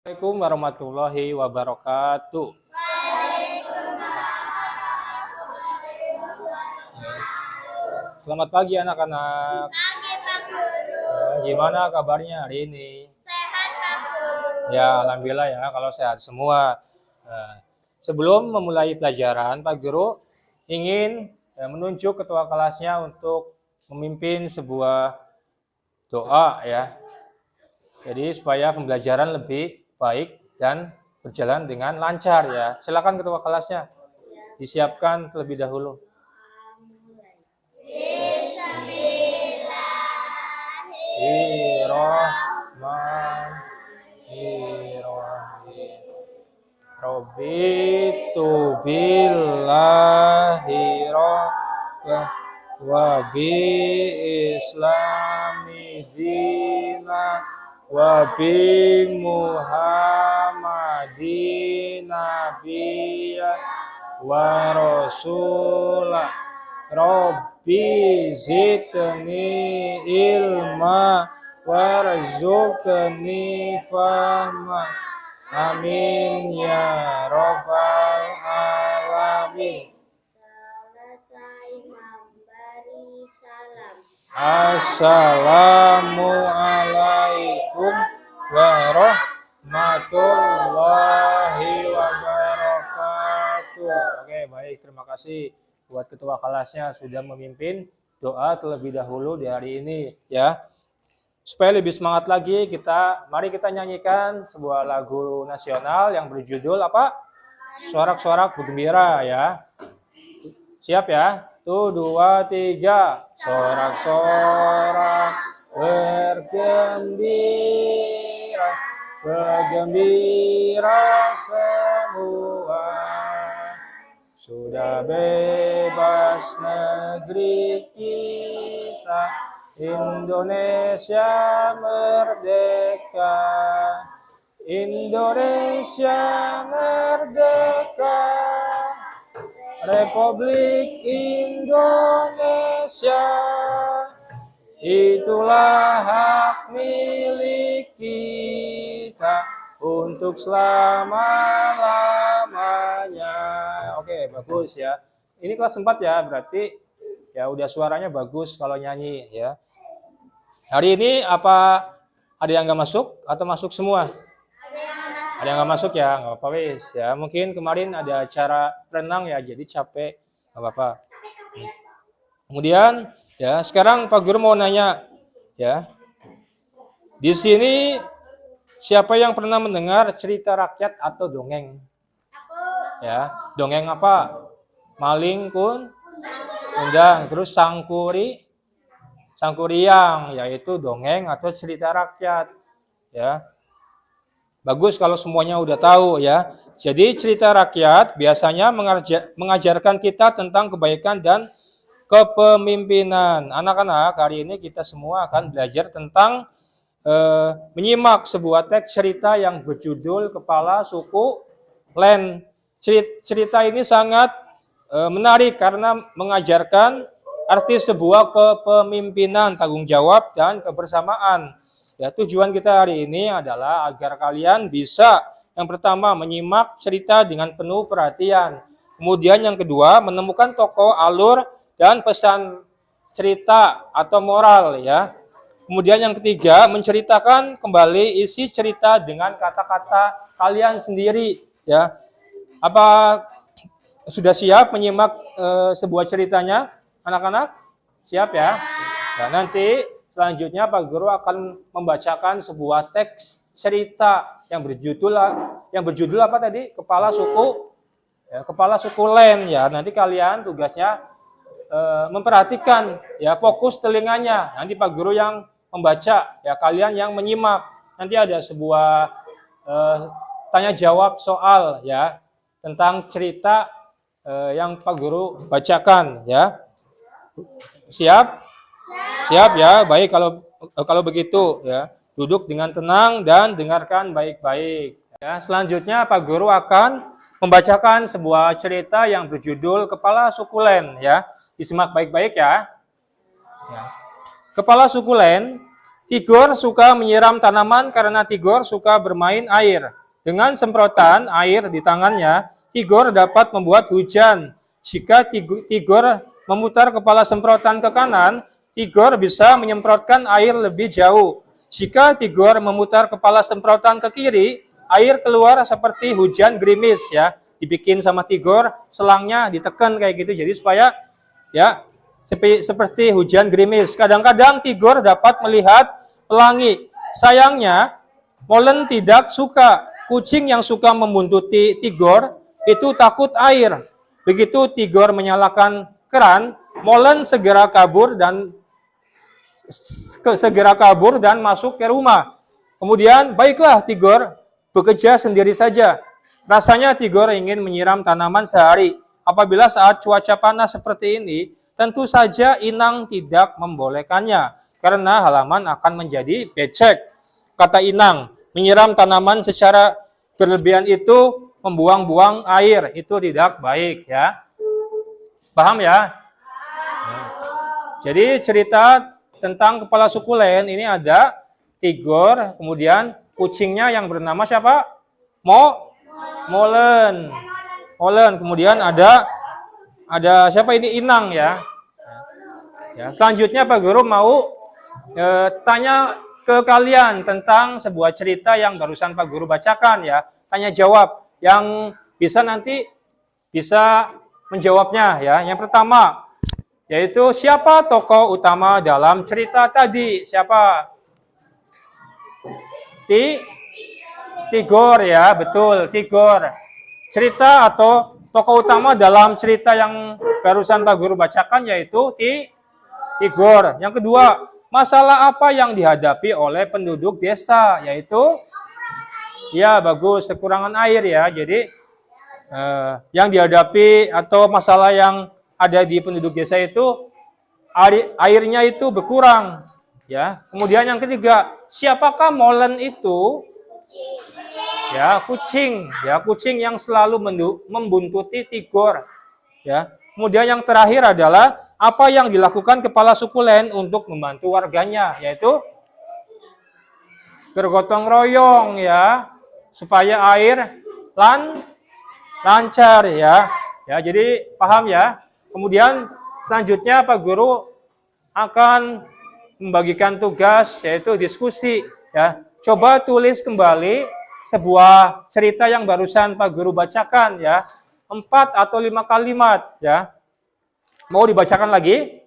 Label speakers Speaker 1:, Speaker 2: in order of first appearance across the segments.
Speaker 1: Assalamualaikum warahmatullahi wabarakatuh. Selamat pagi anak-anak. Gimana kabarnya hari ini?
Speaker 2: Sehat, Pak Guru.
Speaker 1: Ya, alhamdulillah ya kalau sehat semua. Sebelum memulai pelajaran, Pak Guru ingin menunjuk ketua kelasnya untuk memimpin sebuah doa ya. Jadi supaya pembelajaran lebih baik dan berjalan dengan lancar ya. Silakan ketua kelasnya. Disiapkan terlebih dahulu. Bismillahirrahmanirrahim. Raditu billahi rabbah wa bi islami dina wa bi muhammadin nabiyya wa rasulah. Rabbi zidni ilma warzuqni fahma. Amin ya rabbal alamin.
Speaker 2: Selesai memberi salam.
Speaker 1: Assalamualaikum warahmatullahi wabarakatuh. Oke, baik, terima kasih buat ketua kelasnya sudah memimpin doa terlebih dahulu di hari ini ya. Supaya lebih semangat lagi, mari kita nyanyikan sebuah lagu nasional yang berjudul apa? Sorak-sorak bergembira ya. Siap ya? 1, 2, 3. Sorak-sorak bergembira, bergembira semua. Sudah bebas negeri kita, Indonesia merdeka, Indonesia merdeka, Republik Indonesia, itulah hak milik kita untuk selama-lamanya. Oke, bagus ya. Ini kelas 4 ya, berarti ya udah suaranya bagus kalau nyanyi ya. Hari ini apa ada yang nggak masuk atau masuk semua? Ada yang nggak masuk ya, nggak apa-apa wis ya. Mungkin kemarin ada acara renang ya, jadi capek, nggak apa-apa. Kemudian ya sekarang Pak Guru mau nanya ya. Di sini siapa yang pernah mendengar cerita rakyat atau dongeng? Ya, dongeng apa? Maling undang, terus sangkuriang, yaitu dongeng atau cerita rakyat ya. Bagus kalau semuanya udah tahu ya. Jadi cerita rakyat biasanya mengajarkan kita tentang kebaikan dan kepemimpinan. Anak-anak, hari ini kita semua akan belajar tentang menyimak sebuah teks cerita yang berjudul Kepala Suku Len. Cerita ini sangat menarik karena mengajarkan arti sebuah kepemimpinan, tanggung jawab, dan kebersamaan. Ya, tujuan kita hari ini adalah agar kalian bisa yang pertama menyimak cerita dengan penuh perhatian. Kemudian yang kedua menemukan tokoh, alur, dan pesan cerita atau moral ya. Kemudian yang ketiga menceritakan kembali isi cerita dengan kata-kata kalian sendiri ya. Apa sudah siap menyimak sebuah ceritanya, anak-anak? Siap ya? Nah, nanti selanjutnya Pak Guru akan membacakan sebuah teks cerita yang berjudul apa tadi? Kepala Suku Len ya. Nanti kalian tugasnya memperhatikan ya, fokus telinganya. Nanti Pak Guru yang membaca ya, kalian yang menyimak. Nanti ada sebuah tanya jawab soal ya tentang cerita yang Pak Guru bacakan ya. Siap? Siap ya. Baik, kalau begitu ya, duduk dengan tenang dan dengarkan baik-baik. Ya, selanjutnya Pak Guru akan membacakan sebuah cerita yang berjudul Kepala Suku Len ya. Disimak baik-baik ya. Ya. Kepala suku Len Tigor suka menyiram tanaman karena Tigor suka bermain air. Dengan semprotan air di tangannya, Tigor dapat membuat hujan. Jika Tigor memutar kepala semprotan ke kanan, Tigor bisa menyemprotkan air lebih jauh. Jika Tigor memutar kepala semprotan ke kiri, air keluar seperti hujan gerimis ya. Dibikin sama Tigor, selangnya ditekan kayak gitu. Jadi supaya ya seperti hujan gerimis. Kadang-kadang Tigor dapat melihat pelangi. Sayangnya, Molen tidak suka. Kucing yang suka membuntuti Tigor itu takut air. Begitu Tigor menyalakan keran, Molen segera kabur dan masuk ke rumah. Kemudian, baiklah Tigor, bekerja sendiri saja. Rasanya Tigor ingin menyiram tanaman sehari. Apabila saat cuaca panas seperti ini, tentu saja inang tidak membolehkannya, karena halaman akan menjadi becek. Kata inang, menyiram tanaman secara berlebihan itu membuang-buang air, itu tidak baik ya. Paham ya? Jadi cerita tentang kepala sukulen ini ada Tigor, kemudian kucingnya yang bernama siapa? Molen. Kemudian ada siapa ini? Inang ya. Selanjutnya Pak Guru mau tanya ke kalian tentang sebuah cerita yang barusan Pak Guru bacakan ya. Tanya jawab yang nanti bisa menjawabnya ya. Yang pertama yaitu siapa tokoh utama dalam cerita tadi? Siapa? Tigor ya, betul, Tigor. Cerita atau tokoh utama dalam cerita yang barusan Pak Guru bacakan yaitu Tigor. Yang kedua, masalah apa yang dihadapi oleh penduduk desa? Yaitu, ya bagus, kekurangan air ya. Jadi, yang dihadapi atau masalah yang ada di penduduk desa itu, airnya itu berkurang. Ya. Kemudian yang ketiga, siapakah Molen itu? Ya, kucing yang selalu membuntuti Tigor. Ya. Kemudian yang terakhir adalah apa yang dilakukan kepala sukulen untuk membantu warganya, yaitu bergotong royong ya, supaya air lancar ya. Ya, jadi paham ya. Kemudian selanjutnya Pak Guru akan membagikan tugas yaitu diskusi ya. Coba tulis kembali sebuah cerita yang barusan Pak Guru bacakan ya. 4 atau 5 kalimat ya. Mau dibacakan lagi?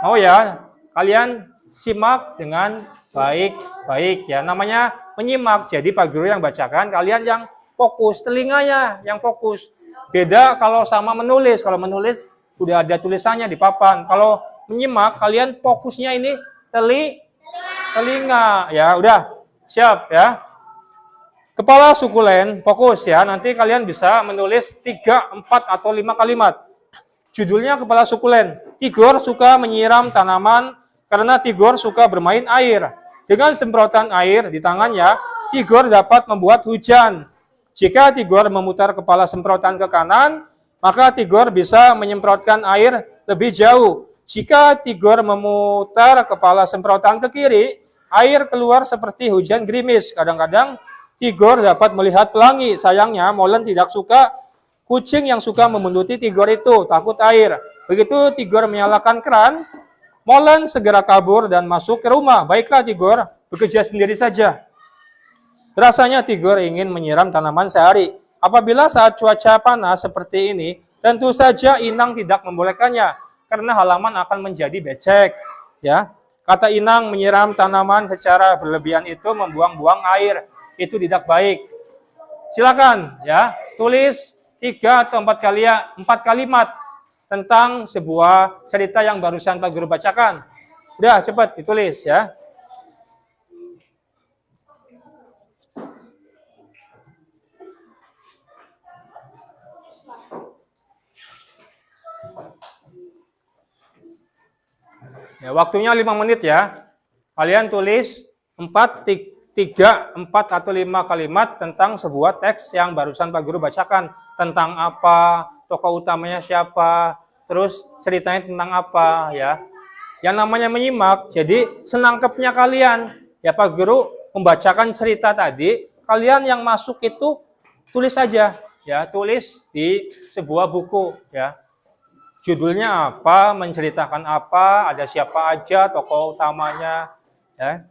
Speaker 1: Mau ya? Kalian simak dengan baik-baik ya. Namanya menyimak. Jadi Pak Guru yang bacakan, kalian yang fokus, telinganya yang fokus. Beda kalau sama menulis. Kalau menulis udah ada tulisannya di papan. Kalau menyimak, kalian fokusnya ini telinga. Ya, udah. Siap ya. Kepala sukulen, fokus ya. Nanti kalian bisa menulis 3, 4, atau 5 kalimat. Judulnya kepala sukulen. Tigor suka menyiram tanaman karena Tigor suka bermain air. Dengan semprotan air di tangannya, Tigor dapat membuat hujan. Jika Tigor memutar kepala semprotan ke kanan, maka Tigor bisa menyemprotkan air lebih jauh. Jika Tigor memutar kepala semprotan ke kiri, air keluar seperti hujan gerimis. Kadang-kadang Tigor dapat melihat pelangi. Sayangnya, Molen tidak suka kucing yang suka membuntuti Tigor itu, takut air. Begitu Tigor menyalakan keran, Molen segera kabur dan masuk ke rumah. Baiklah Tigor, bekerja sendiri saja. Rasanya Tigor ingin menyiram tanaman sehari. Apabila saat cuaca panas seperti ini, tentu saja inang tidak membolehkannya, karena halaman akan menjadi becek. Ya, kata inang, menyiram tanaman secara berlebihan itu membuang-buang air. Itu tidak baik. Silakan ya, tulis 3 atau 4 kalimat tentang sebuah cerita yang barusan Pak Guru bacakan. Udah, cepat ditulis ya. Ya, waktunya 5 menit ya. Kalian tulis 3, 4, atau 5 kalimat tentang sebuah teks yang barusan Pak Guru bacakan. Tentang apa, tokoh utamanya siapa, terus ceritanya tentang apa ya. Yang namanya menyimak, jadi senangkepnya kalian. Ya Pak Guru membacakan cerita tadi, kalian yang masuk itu tulis saja, ya tulis di sebuah buku, ya. Judulnya apa, menceritakan apa, ada siapa aja tokoh utamanya, ya.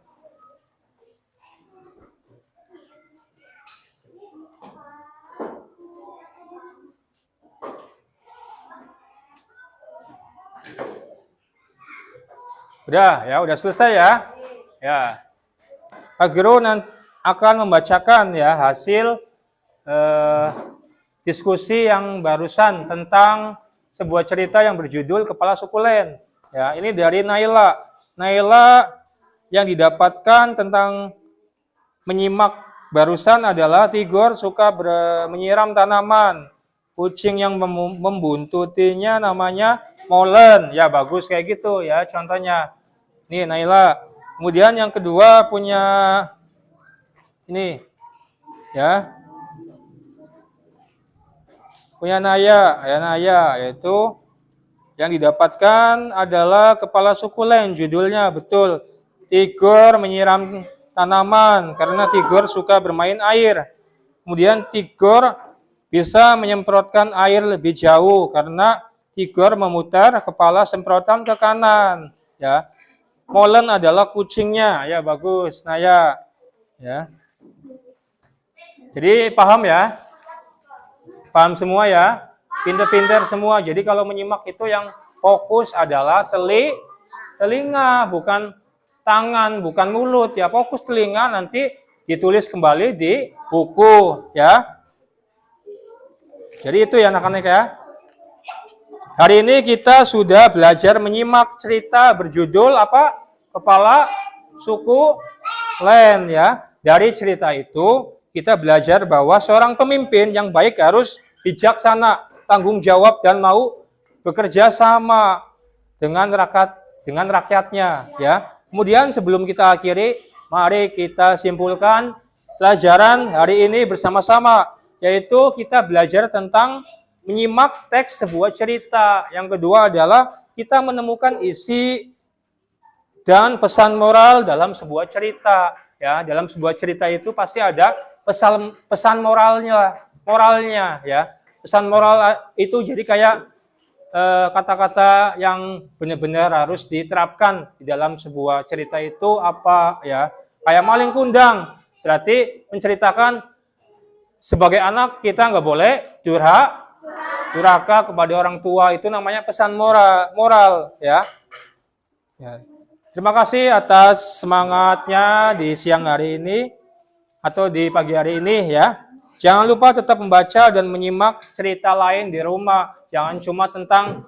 Speaker 1: Udah selesai ya. Ya. Pak Guru akan membacakan ya hasil diskusi yang barusan tentang sebuah cerita yang berjudul Kepala Sukulen. Ya, ini dari Naila. Naila yang didapatkan tentang menyimak barusan adalah Tigor suka menyiram tanaman. Kucing yang membuntutinya namanya molen. Ya, bagus kayak gitu ya contohnya. Nih Naila. Kemudian yang kedua punya ini ya. Punya Naya, yaitu yang didapatkan adalah Kepala Sukulen, judulnya betul. Tigor menyiram tanaman karena Tigor suka bermain air. Kemudian Tigor bisa menyemprotkan air lebih jauh karena Tigor memutar kepala semprotan ke kanan, ya. Molen adalah kucingnya, ya bagus, Naya. Ya. Jadi paham ya? Paham semua ya? Pinter-pinter semua. Jadi kalau menyimak itu yang fokus adalah telinga, bukan tangan, bukan mulut. Ya, fokus telinga nanti ditulis kembali di buku ya. Jadi itu ya anak-anak ya. Hari ini kita sudah belajar menyimak cerita berjudul apa? Kepala Sukulen ya. Dari cerita itu kita belajar bahwa seorang pemimpin yang baik harus bijaksana, tanggung jawab dan mau bekerja sama dengan rakyatnya ya. Kemudian sebelum kita akhiri, mari kita simpulkan pelajaran hari ini bersama-sama, yaitu kita belajar tentang menyimak teks sebuah cerita. Yang kedua adalah kita menemukan isi dan pesan moral dalam sebuah cerita. Ya, dalam sebuah cerita itu pasti ada pesan moralnya ya. Pesan moral itu jadi kayak kata-kata yang benar-benar harus diterapkan di dalam sebuah cerita itu apa ya. Kayak maling kundang, berarti menceritakan sebagai anak kita nggak boleh durhaka kepada orang tua, itu namanya pesan moral ya. Ya. Terima kasih atas semangatnya di siang hari ini atau di pagi hari ini ya. Jangan lupa tetap membaca dan menyimak cerita lain di rumah. Jangan cuma tentang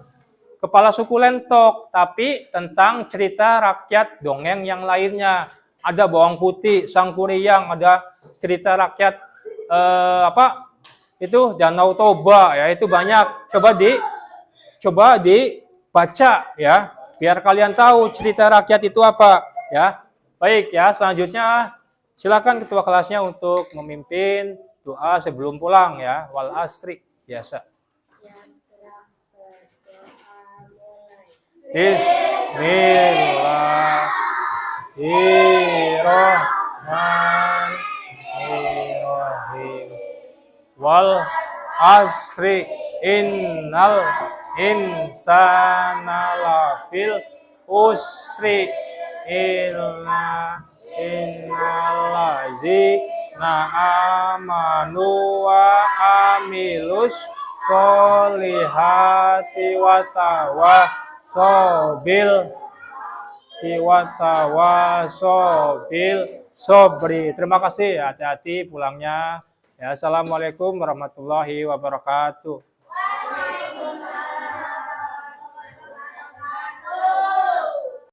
Speaker 1: Kepala Sukulen Talk, tapi tentang cerita rakyat dongeng yang lainnya. Ada Bawang Putih, Sang Kuryang, ada cerita rakyat Danau Toba ya, itu banyak. Coba dibaca ya. Biar kalian tahu cerita rakyat itu apa ya. Baik ya, selanjutnya silakan ketua kelasnya untuk memimpin doa sebelum pulang ya. Wal asri biasa. Bismillahirrahmanirrahim. Wal asri innal insana lafil usri illa innallazina amanu wa amilus solihati wa tawasobil sobri. Terima kasih, hati-hati pulangnya. Ya, assalamualaikum warahmatullahi wabarakatuh.